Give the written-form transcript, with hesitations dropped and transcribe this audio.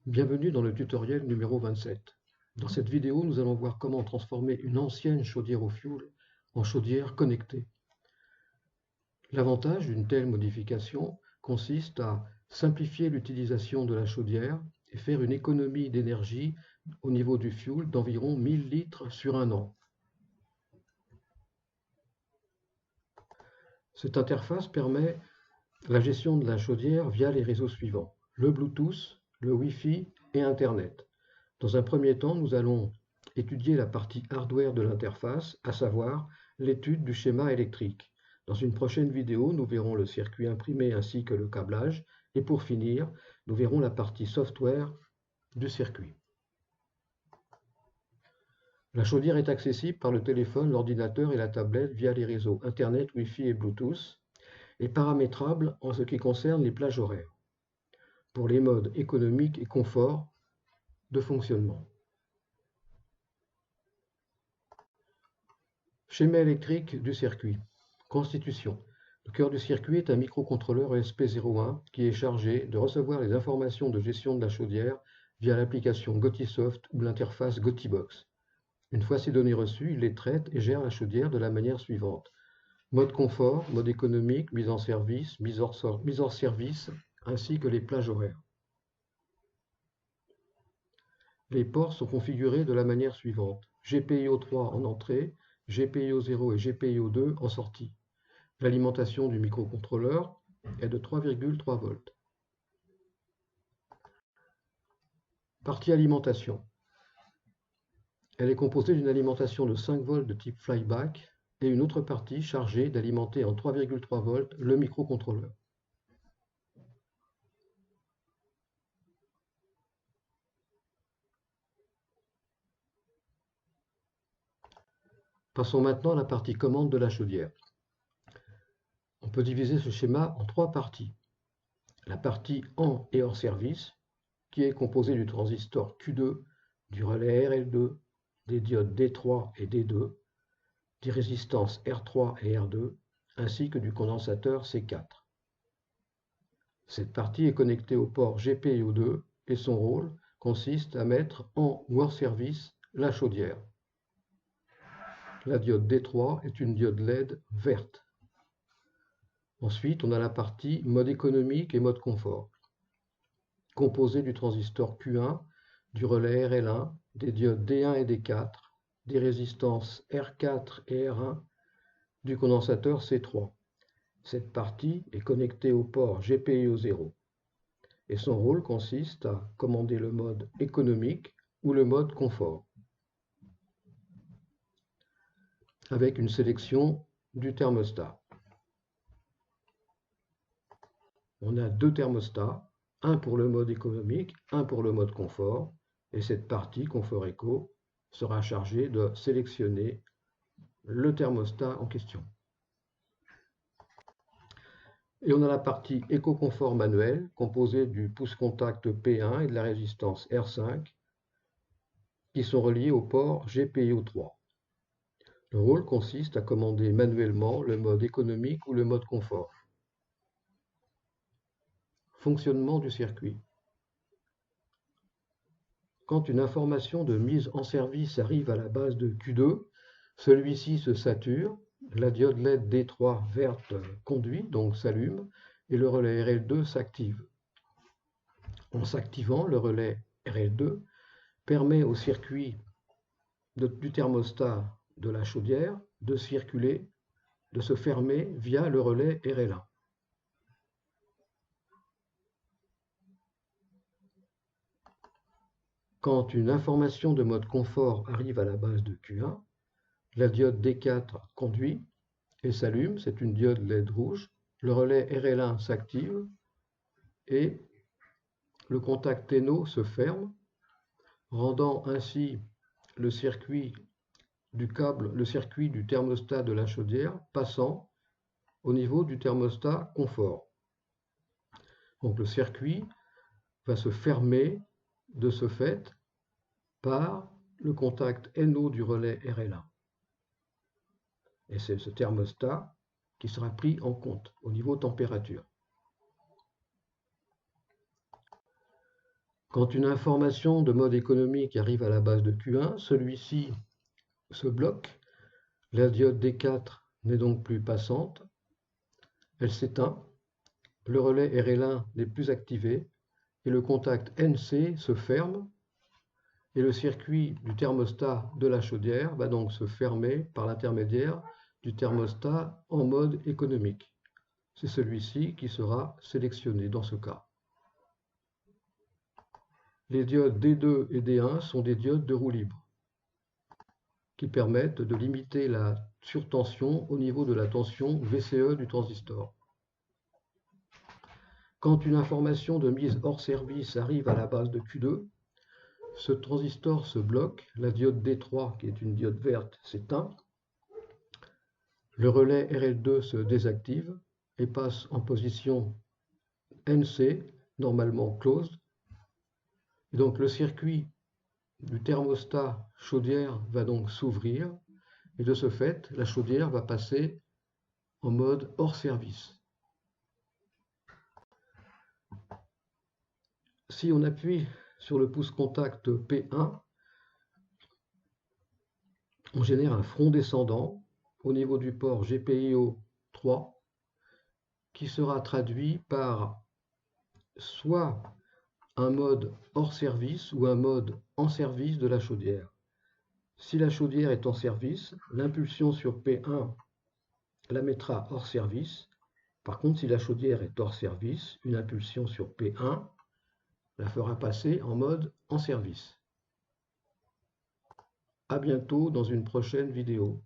Bienvenue dans le tutoriel numéro 27. Dans cette vidéo, nous allons voir comment transformer une ancienne chaudière au fioul en chaudière connectée. L'avantage d'une telle modification consiste à simplifier l'utilisation de la chaudière et faire une économie d'énergie au niveau du fioul d'environ 1000 litres sur un an. Cette interface permet la gestion de la chaudière via les réseaux suivants: le Bluetooth, le Wi-Fi et Internet. Dans un premier temps, nous allons étudier la partie hardware de l'interface, à savoir l'étude du schéma électrique. Dans une prochaine vidéo, nous verrons le circuit imprimé ainsi que le câblage. Et pour finir, nous verrons la partie software du circuit. La chaudière est accessible par le téléphone, l'ordinateur et la tablette via les réseaux Internet, Wi-Fi et Bluetooth, et paramétrable en ce qui concerne les plages horaires, pour les modes économique et confort de fonctionnement. Schéma électrique du circuit. Constitution. Le cœur du circuit est un microcontrôleur ESP01 qui est chargé de recevoir les informations de gestion de la chaudière via l'application Gotisoft ou l'interface Gotibox. Une fois ces données reçues, il les traite et gère la chaudière de la manière suivante: mode confort, mode économique, mise en service, mise hors service, ainsi que les plages horaires. Les ports sont configurés de la manière suivante: GPIO 3 en entrée, GPIO 0 et GPIO 2 en sortie. L'alimentation du microcontrôleur est de 3,3 volts. Partie alimentation. Elle est composée d'une alimentation de 5 volts de type flyback et une autre partie chargée d'alimenter en 3,3 volts le microcontrôleur. Passons maintenant à la partie commande de la chaudière. On peut diviser ce schéma en trois parties. La partie en et hors service, qui est composée du transistor Q2, du relais RL2, des diodes D3 et D2, des résistances R3 et R2, ainsi que du condensateur C4. Cette partie est connectée au port GPIO2 et son rôle consiste à mettre en ou hors service la chaudière. La diode D3 est une diode LED verte. Ensuite, on a la partie mode économique et mode confort, composée du transistor Q1, du relais RL1, des diodes D1 et D4, des résistances R4 et R1, du condensateur C3. Cette partie est connectée au port GPIO 0 et son rôle consiste à commander le mode économique ou le mode confort, avec une sélection du thermostat. On a deux thermostats, un pour le mode économique, un pour le mode confort, et cette partie confort éco sera chargée de sélectionner le thermostat en question. Et on a la partie éco-confort manuel, composée du pouce-contact P1 et de la résistance R5, qui sont reliés au port GPIO 3. Le rôle consiste à commander manuellement le mode économique ou le mode confort. Fonctionnement du circuit. Quand une information de mise en service arrive à la base de Q2, celui-ci se sature, la diode LED D3 verte conduit, donc s'allume, et le relais RL2 s'active. En s'activant, le relais RL2 permet au circuit du thermostat de la chaudière de circuler, de se fermer via le relais RL1. Quand une information de mode confort arrive à la base de Q1, la diode D4 conduit et s'allume, c'est une diode LED rouge, le relais RL1 s'active et le contact NO se ferme, rendant ainsi le circuit du câble, le circuit du thermostat de la chaudière passant au niveau du thermostat confort. Donc le circuit va se fermer de ce fait par le contact NO du relais RL1. Et c'est ce thermostat qui sera pris en compte au niveau température. Quand une information de mode économique arrive à la base de Q1, celui-ci se bloque, la diode D4 n'est donc plus passante, elle s'éteint, le relais RL1 n'est plus activé et le contact NC se ferme et le circuit du thermostat de la chaudière va donc se fermer par l'intermédiaire du thermostat en mode économique. C'est celui-ci qui sera sélectionné dans ce cas. Les diodes D2 et D1 sont des diodes de roue libre qui permettent de limiter la surtension au niveau de la tension VCE du transistor. Quand une information de mise hors service arrive à la base de Q2, ce transistor se bloque, la diode D3, qui est une diode verte, s'éteint, le relais RL2 se désactive et passe en position NC, normalement closed. Et donc le circuit du thermostat chaudière va donc s'ouvrir et de ce fait, la chaudière va passer en mode hors service. Si on appuie sur le pouce-contact P1, on génère un front descendant au niveau du port GPIO 3 qui sera traduit par soit un mode hors service ou un mode en service de la chaudière. Si la chaudière est en service, l'impulsion sur P1 la mettra hors service. Par contre, si la chaudière est hors service, une impulsion sur P1 la fera passer en mode en service. À bientôt dans une prochaine vidéo.